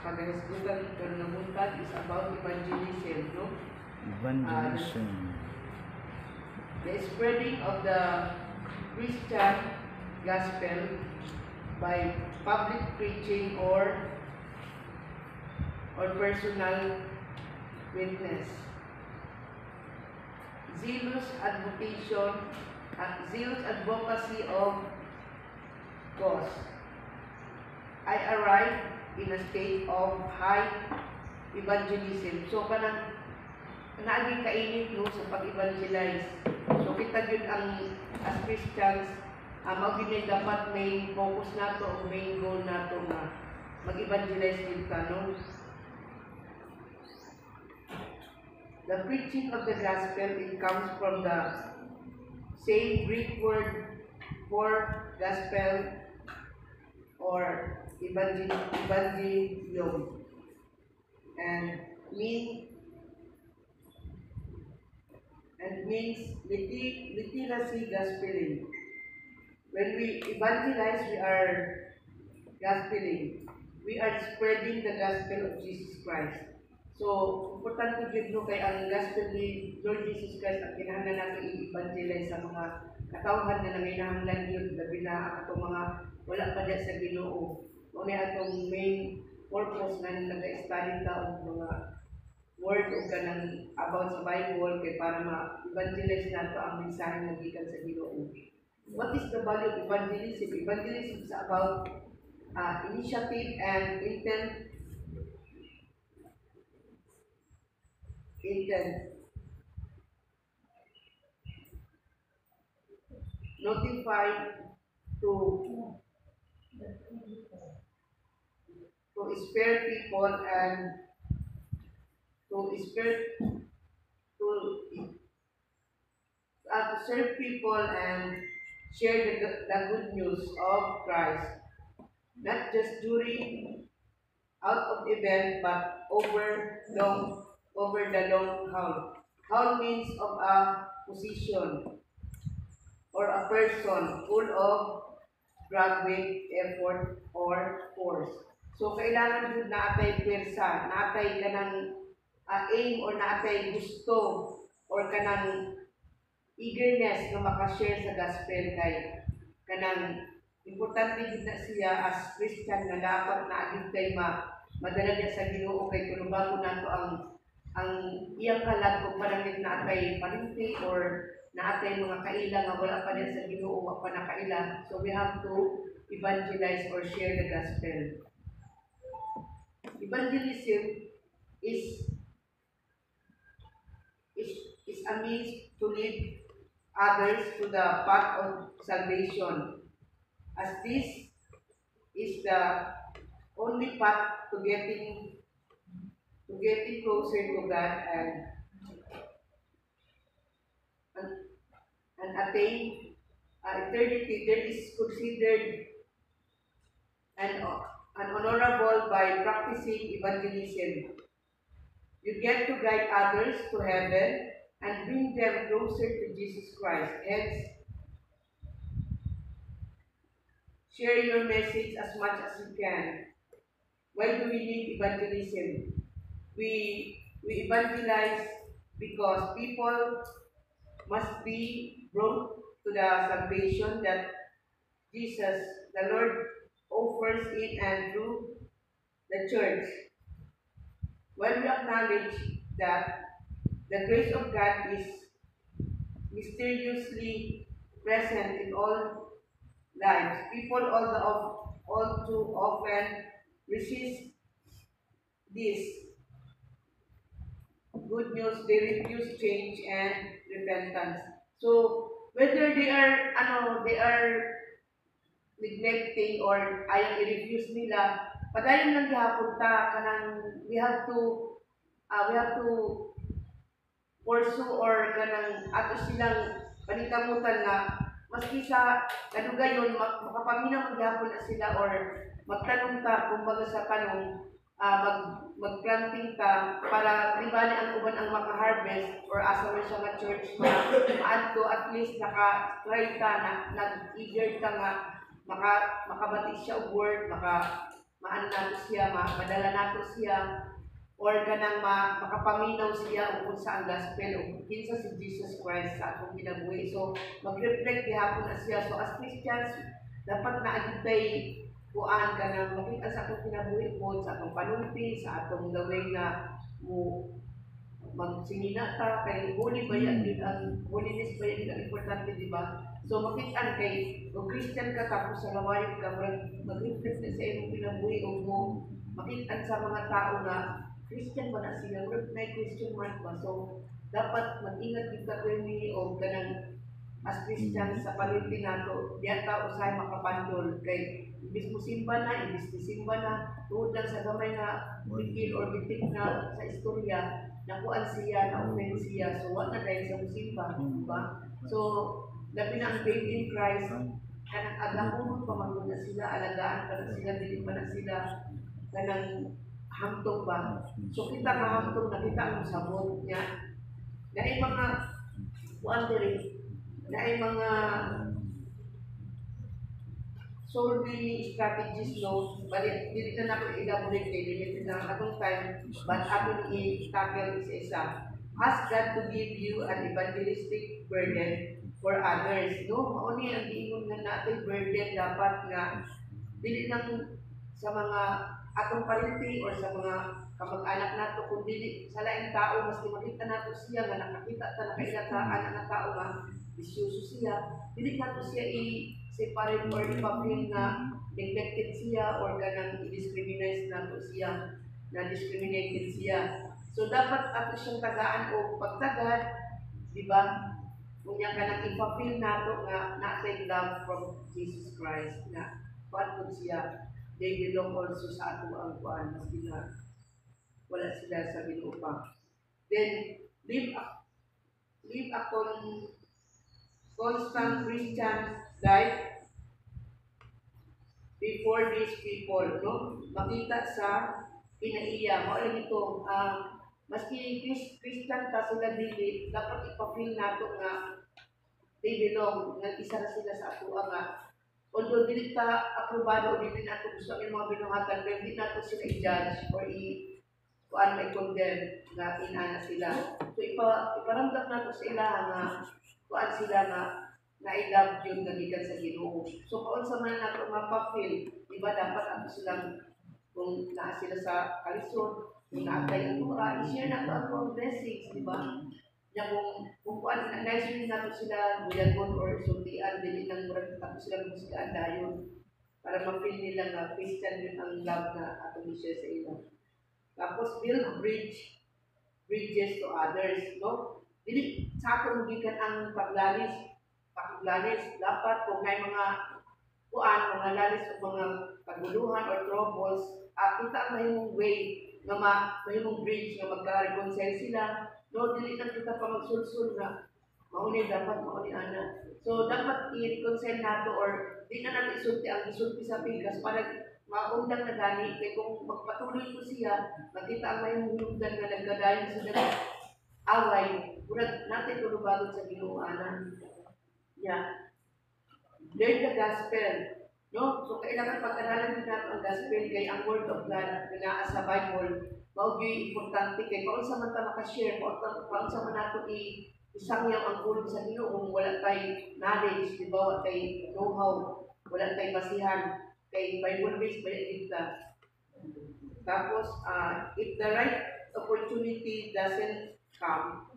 pagkakasgutan ito na buntag is about evangelism, no? Evangelism. The spreading of the Christian gospel by public preaching or personal witness. Zealous advocacy of cause. I arrived in a state of high evangelism. So, kanang naaging kainit no, sa pag-evangelize. So, kita yun ang, as Christians, mag-inay dapat main focus nato o main goal nato na mag-evangelize din ka, no? The preaching of the gospel, it comes from the same Greek word for gospel or evangelium, and means literacy gospeling. When we evangelize, we are gospeling. We are spreading the gospel of Jesus Christ. So, importante dito kay ang gospel ni Lord Jesus Christ ang kinahanglan natin i-evangelize sa mga katawhan na nanginahanglan yun, labi na atong mga wala pa dyan sa Ginoo. Una atong main purpose na nag-study ka o mga word o kanang about sa Bible kay para ma-evangelize nato ang mensahe na gikan sa Ginoo. What is the value of evangelism? Evangelism is about initiative and intent. Notify to spare people and to serve people and share the good news of Christ, not just during out of event but over the long haul. Haul means of a position or a person full of graduate effort or force. So, kailangan yun na atay pwersa, na atay kanang aim or na atay gusto or kanang eagerness na makashare sa gospel kay kanang importante din na siya as Christian na dapat na agad kay madala niya sa Ginoo kay kung bago nato ang iyang kalag kung panangit na atay palinti or na atay mga kaila nga wala pa din sa Ginoo wa pa nakaila. So we have to evangelize or share the gospel. Evangelism is a means to lead others to the path of salvation, as this is the only path to getting closer to God and attain eternity. That is considered an honorable by practicing evangelism. You get to guide others to heaven and bring them closer to Jesus Christ. Hence, share your message as much as you can. Why do we need evangelism? We evangelize because people must be brought to the salvation that Jesus, the Lord, offers in and through the church. When we acknowledge that the grace of God is mysteriously present in all lives, people all too often resist this good news. They refuse change and repentance. So whether they are neglecting or ayaw i-refuse nila, padayon lang gihapon ta kanang we have to pursue or kanang ato silang panitamutan na maski sa kadugayon makapaminaw gihapon na sila or magtanong ta kumbaga sa tanong mag-planting ta para libali ang uban ang maka-harvest or asa man siya nga church na maadto at least naka-try ta na nag-eager ta nga makabati siya og word, maan nato siya, madala nato siya, or ganang makapaminaw siya kung sa ang gospel o kinsa si Jesus Christ sa atong kinabuhi. So mag-reflect gihapon na siya. So as Christians, dapat na agitay kuan ka na makita sa atong kinabuhi po, sa atong panumpi, sa atong gawin na mo magsinina ta kay holy ba yan din ang holiness ba yan ang importante, di ba? So makita kay kung Christian ka tapos sa lawayon ka mag-reflect na sa imong kinabuhi o mo makita sa mga tao na Christian ba na sila, may Christian mark ba? So dapat mag-ingat kita kini o kanang as Christian sa palimpi nato diya ta usay makapandol kay imbis mo simba na, imbis simba na tuod lang sa gamay na bigil or bitik na sa istorya nakuan siya, na-offend siya, so wala na dahil sa musimba, diba? So, labi na ang faith in Christ, kanang agahon pa man na sila, alagaan pa na sila, dili pa na sila, kanang hamtong ba? So, kita nga hamtong, nakita ang sabot niya. Dahil mga, kuan diri, dahil mga solving strategies, no, bali dili na ako elaborate kay limited lang atong time, but ako i-tackle isa-isa. Ask God to give you an evangelistic burden for others, no? Mao ni ang giingon nga natin burden dapat nga dili lang sa mga atong parinti or sa mga kamag-anak nato kundi sa laing tao maski makita nato siya nga nakakita ta nakailataan ang tao nga bisyoso siya, dili nato siya i-separate or i-papil na neglected siya or ganang i-discriminate nato siya, na discriminated siya. So dapat ato siyang tagaan o pagtagad, di ba? Kunya ka nang ipapil nato nga natin love from Jesus Christ na paano siya, they belong also sa ato ang kuan maski na wala sila sa Ginoo pa. Then live upon constant Christian life before these people, no? Makita sa kinaiya. Mao lang ito, maski Christian ta sila dili, dapat ipapil nato nga they belong, nga isa na sila sa ato nga. Although dili ta aprobado o dili nato gusto ang mga binuhatan, pero dili nato sila i-judge or kuan may condemn nga inana sila. So iparamdam nato sa ilaha nga kuan sila nga na-love yun na gikan sa Ginoo. So kaon sa man nato mapafeel, di ba dapat ato silang kung naa sila sa kalisod, kung naatay ang mga i-share nato ang blessings, di ba? Na kung kuan na-share nato sila buyagon or sultian, dili nang murag ato silang musikaan dayon para ma-feel nila nga Christian yun ang love na ato i-share sa ila. Tapos build bridges to others, no? Dili sa ato gikan ang paglalis, dapat kung may mga kuan, mga lalis o mga kaguluhan or troubles, kita ang mahimong way nga mahimong bridge nga magka-reconcile sila, no? Dili na kita pa magsulsul na mauni dapat mauni ana. So dapat i-reconcile nato or di na natin isulti ang isulti sa pigas para maundang na gani kay kung magpatuloy ko siya makita ang may hulungan nga nagkadayon sa dagat away murag natin tulubagon sa Ginoo ana. Yeah. Learn the gospel, no? So kailangan pag-aralan din natin ang gospel kay ang word of God nga naa sa Bible mao gyud importante kay kung sa man ta maka-share kung sa man nato isangyaw ang word sa Ginoo kung wala tay knowledge, di ba? Wala tay know-how, wala tay basihan kay Bible-based ba yan ka. Tapos, if the right opportunity doesn't come,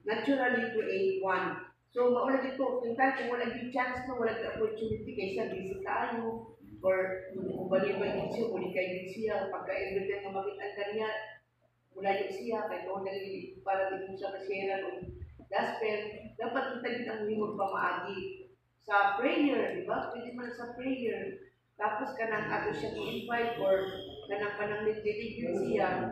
naturally create one. So, maula dito, kung wala yung chance na wala yung opportunity, kaysa busy kaayo, or kung balibay din siya, muli kayo din siya, pagka-everything na makita kanya, mula yung siya, kaya kung para din siya kasyaran o gospel, dapat kita din ang limod pamaagi sa prayer, di ba? Pwede man sa prayer. Tapos kanang ato siya i-invite or kanang pananglilig siya,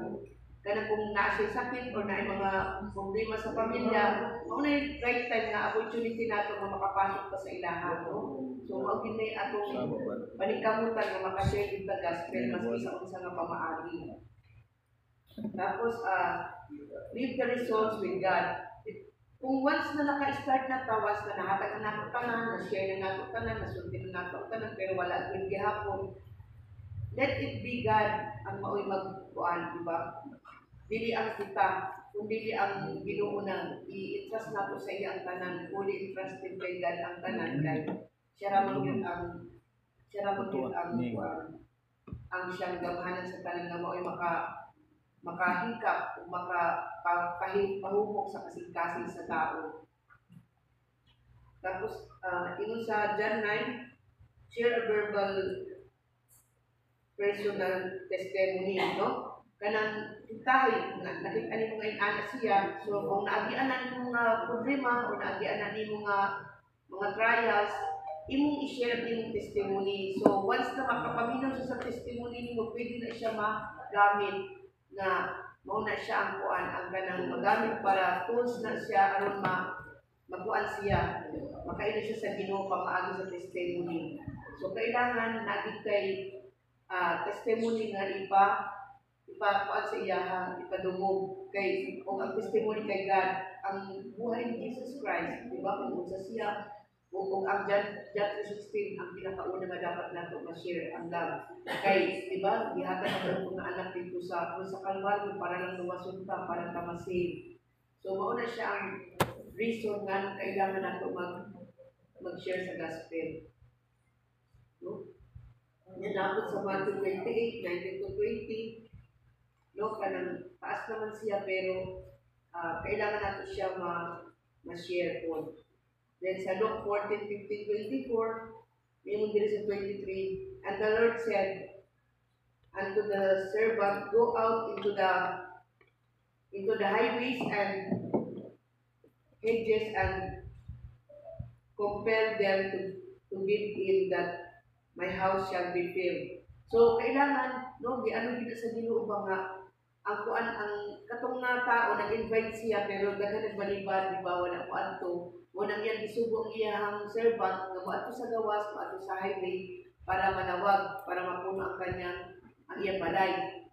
kanang kung nasa sakit or na mga problema sa pamilya, mao na yung right time na opportunity nato nga makapasok pa sa ilahan, no? So mao gid nay atong paningkamutan nga makashare with the gospel maski sa unsa nga pamaagi. Tapos leave the results with God. Kung once na naka-start na tawas na nahatag na nato tanan, na-share na nato tanan, nasulti na nato tanan, pero wala yung gihapon, let it be God ang mao'y magkuan, di ba? Dili ang kita, kung dili ang Ginoo na i-entrust nato sa iya ang tanan, fully entrusted kay God ang tanan kay siya ra man yun ang kuan, ang siyang gamahanan sa tanan nga mao'y makahingkap o makahubok sa kasing-kasing sa tao. Tapos, ingon sa John 9, share a verbal personal testimony, no? Kanang tayo, nakita ni mga inana siya, so kung naagian na ni mga problema o naagian na ni mga trials, imong i-share imong testimony. So once na makapaminaw siya sa testimony nimo, pwede na siya magamit na mao na siya ang kuan, ang kanang magamit para tools na siya aron makuan siya, makaila siya sa Ginoo pamaagi sa testimony. So kailangan naging kay testimony nga ipakuan sa iya, ipadungog kay kung ang testimony kay God, ang buhay ni Jesus Christ, di ba? Kung sa siya, kung ang John 3:16 ang pinakauna nga dapat nato ma-share ang love. Kay, di ba? Gihatag ang mga anak dito sa Kalbaryo para lang lumasunta, para ka ma-save. So mauna siya ang reason nga kailangan nato mag-share sa gospel. No? Nilabot sa Matthew 28, 19-20, no, kanang taas naman siya pero kailangan nato siya ma-share po. Then sa Luke 14:15-24, mayroon din sa 23, and the Lord said unto the servant, go out into the highways and hedges and compel them to give in that my house shall be filled. So kailangan no giano gid sa Ginoo ba nga ang kuan ang katong nga tao nag-invite siya pero daghan nagbalibad, di ba, wala ko adto, wala yan isugo ang iyang servant nga moadto sa gawas, moadto sa highway para manawag, para mapuno ang iyang balay.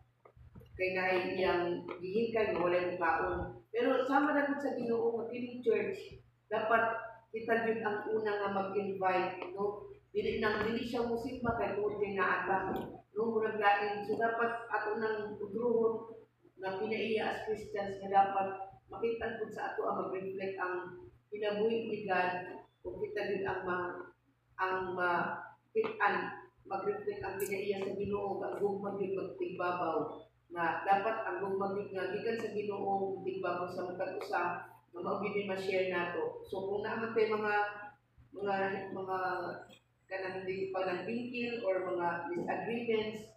Kay naay iyang gihingkay nga walay mukaon. Pero sama na gud sa Ginoo nga kining church, dapat kita jud ang una nga mag-invite, no? Dili siya musikma kay tuod kay naata. No, murag lain. So dapat ato nang udrohon na pinaiya as Christians nga dapat makita pud sa ato ang mag-reflect ang kinabuhi ni God kung kita jud ang makitaan mag-reflect ang pinaiya sa Ginoo ang gugmad jud magtigbabaw na dapat ang gugmad jud nga gikan sa Ginoo tigbabaw sa matag usa nga mao gid ma-share nato. So kung naman tay mga kanang di panagbingkil or mga disagreements,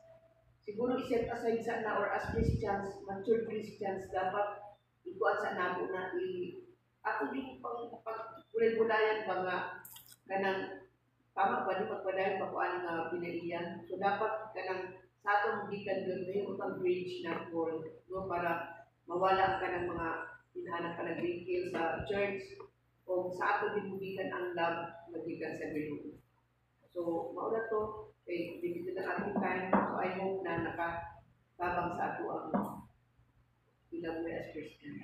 siguro i-set aside sa na or as Christians, mature Christians, dapat ikuan sa nabo na ato din pag-gulay-gulayan ba nga kanang tama ba di pagpadayon pa kuan nga pinaiyan. So dapat kanang sa atong gikan doon may utang bridge na world, no, para mawala ka ng mga hinahanap ka ng bingkil sa church o sa ato din mugikan ang love na gikan sa Ginoo. So, mauna to, limited ang ating time. So, I hope na nakatabang sa ato ang ilang way as Christian.